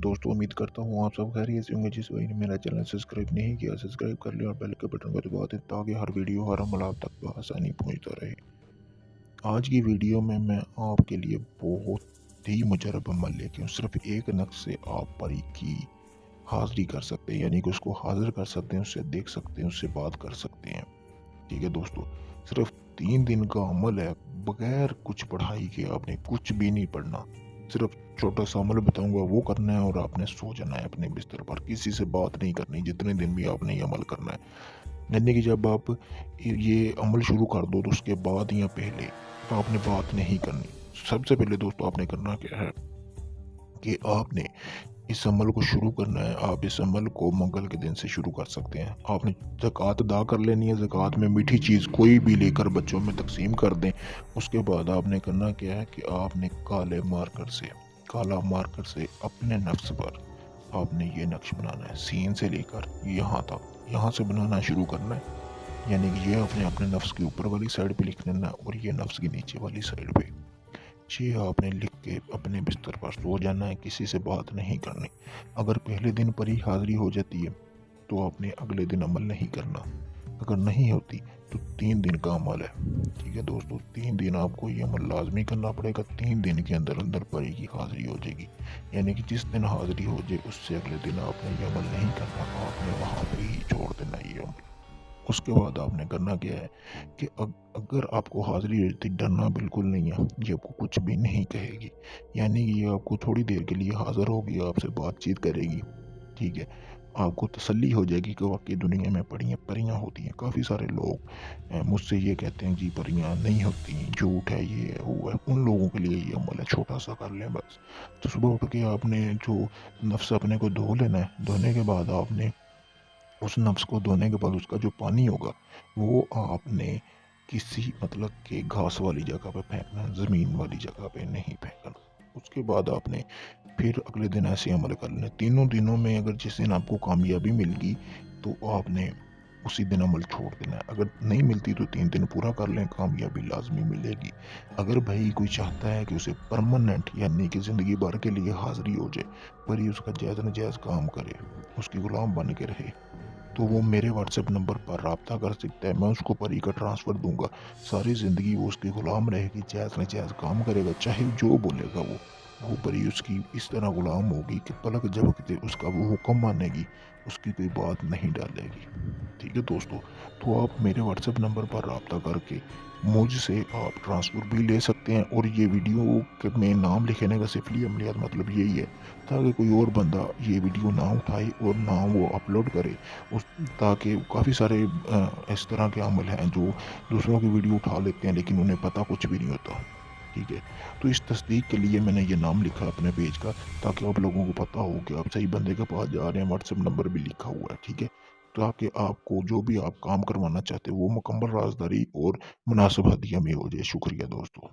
दोस्तों उम्मीद करता हूँ आप सब खैरियत से होंगे। जिस भाई ने मेरा चैनल सब्सक्राइब नहीं किया सब्सक्राइब कर लिया और बेल के बटन को दबा दें ताकि हर वीडियो हर अमल आप तक आसानी पहुँचता रहे। आज की वीडियो में मैं आपके लिए बहुत ही मुजरब अमल लेके हूँ। सिर्फ एक नक्श से आप परी की हाजिरी कर सकते हैं, यानी कि उसको हाजिर कर सकते हैं, उससे देख सकते हैं, उससे बात कर सकते हैं। ठीक है दोस्तों, सिर्फ 3 दिन का अमल है। बगैर कुछ पढ़ाई के आपने कुछ भी नहीं पढ़ना। सिर्फ छोटा सा अमल बताऊंगा वो करना है और आपने सो जाना है अपने बिस्तर पर। किसी से बात नहीं करनी जितने दिन भी आपने ये अमल करना है। यानी कि जब आप ये अमल शुरू कर दो तो उसके बाद या पहले आपने बात नहीं करनी। सबसे पहले दोस्तों आपने करना क्या है कि आपने इस अमल को शुरू करना है। आप इस अमल को मंगल के दिन से शुरू कर सकते हैं। आपने ज़कात अदा कर लेनी है। ज़कात में मीठी चीज़ कोई भी लेकर बच्चों में तकसीम कर दें। उसके बाद आपने करना क्या है कि आपने काला मार्कर से अपने नफ्स पर आपने ये नक्श बनाना है। सीन से लेकर यहाँ तक, यहाँ से बनाना शुरू करना है। यानी कि ये आपने अपने नफ्स की ऊपर वाली साइड पे लिख लेना है और ये नफ्स की नीचे वाली साइड पे। ये आपने लिख के अपने बिस्तर पर सो जाना है, किसी से बात नहीं करनी। अगर पहले दिन पर ही हाजिरी हो जाती है तो आपने अगले दिन अमल नहीं करना। अगर नहीं होती तो 3 दिन का अमल है। ठीक है दोस्तों, 3 दिन आपको ये अमल लाजमी करना पड़ेगा। 3 दिन के अंदर अंदर परी की हाजिरी हो जाएगी। यानी कि जिस दिन हाजिरी हो जाए उससे अगले दिन आपने ये अमल नहीं करना, आपने वहाँ पे ही छोड़ देना ये अमल। उसके बाद आपने करना क्या है कि अगर आपको हाजिरी रहती, डरना बिल्कुल नहीं है। ये आपको कुछ भी नहीं कहेगी। यानी कि ये आपको थोड़ी देर के लिए हाजिर होगी, आपसे बातचीत करेगी। ठीक है, आपको तसल्ली हो जाएगी कि वाकई दुनिया में परियां परियां होती हैं। काफ़ी सारे लोग मुझसे ये कहते हैं जी परियां नहीं होती, झूठ है, ये है वो है। उन लोगों के लिए ये अमल है, छोटा सा कर लें बस। तो सुबह उठ के आपने जो नफ्स अपने को धो लेना है। धोने के बाद आपने उस नफ्स को धोने के बाद उसका जो पानी होगा वो आपने किसी मतलब के घास वाली जगह पे फेंकना है, ज़मीन वाली जगह पे नहीं फेंकना। उसके बाद आपने फिर अगले दिन ऐसे अमल कर लें। तीनों दिनों में अगर जिस दिन आपको कामयाबी मिल गई तो आपने उसी दिन अमल छोड़ देना है। अगर नहीं मिलती तो 3 दिन पूरा कर लें, कामयाबी लाजमी मिलेगी। अगर भाई कोई चाहता है कि उसे परमानेंट यानी कि ज़िंदगी भर के लिए हाजिरी हो जाए, पर ही उसका जायज़ नजायज़ काम करे, उसकी गुलाम बन के रहे, तो वो मेरे व्हाट्सएप नंबर पर रब्ता कर सकता है। मैं उसको परी का ट्रांसफ़र दूंगा। सारी ज़िंदगी वो उसकी गुलाम रहेगी, जायज़ नजायज़ काम करेगा, चाहे जो बोलेगा वो परी उसकी इस तरह गुलाम होगी कि पलक झपकते उसका वो हुक्म मानेगी, उसकी कोई बात नहीं डालेगी। ठीक है दोस्तों, तो आप मेरे व्हाट्सएप नंबर पर रब्ता करके मुझसे आप ट्रांसफ़र भी ले सकते हैं। और ये वीडियो के में नाम लिखने का सिफली अमलियात मतलब यही है ताकि कोई और बंदा ये वीडियो ना उठाए और ना वो अपलोड करे। उस ताकि काफ़ी सारे इस तरह के अमल हैं जो दूसरों की वीडियो उठा लेते हैं लेकिन उन्हें पता कुछ भी नहीं होता। ठीक है, तो इस तस्दीक के लिए मैंने ये नाम लिखा अपने पेज का ताकि आप लोगों को पता हो कि आप सही बंदे के पास जा रहे हैं। व्हाट्सएप नंबर भी लिखा हुआ है। ठीक है, ताकि आपको जो भी आप काम करवाना चाहते हो वो मुकम्मल राजदारी और मुनासिब हदिया में हो जाए। शुक्रिया दोस्तों।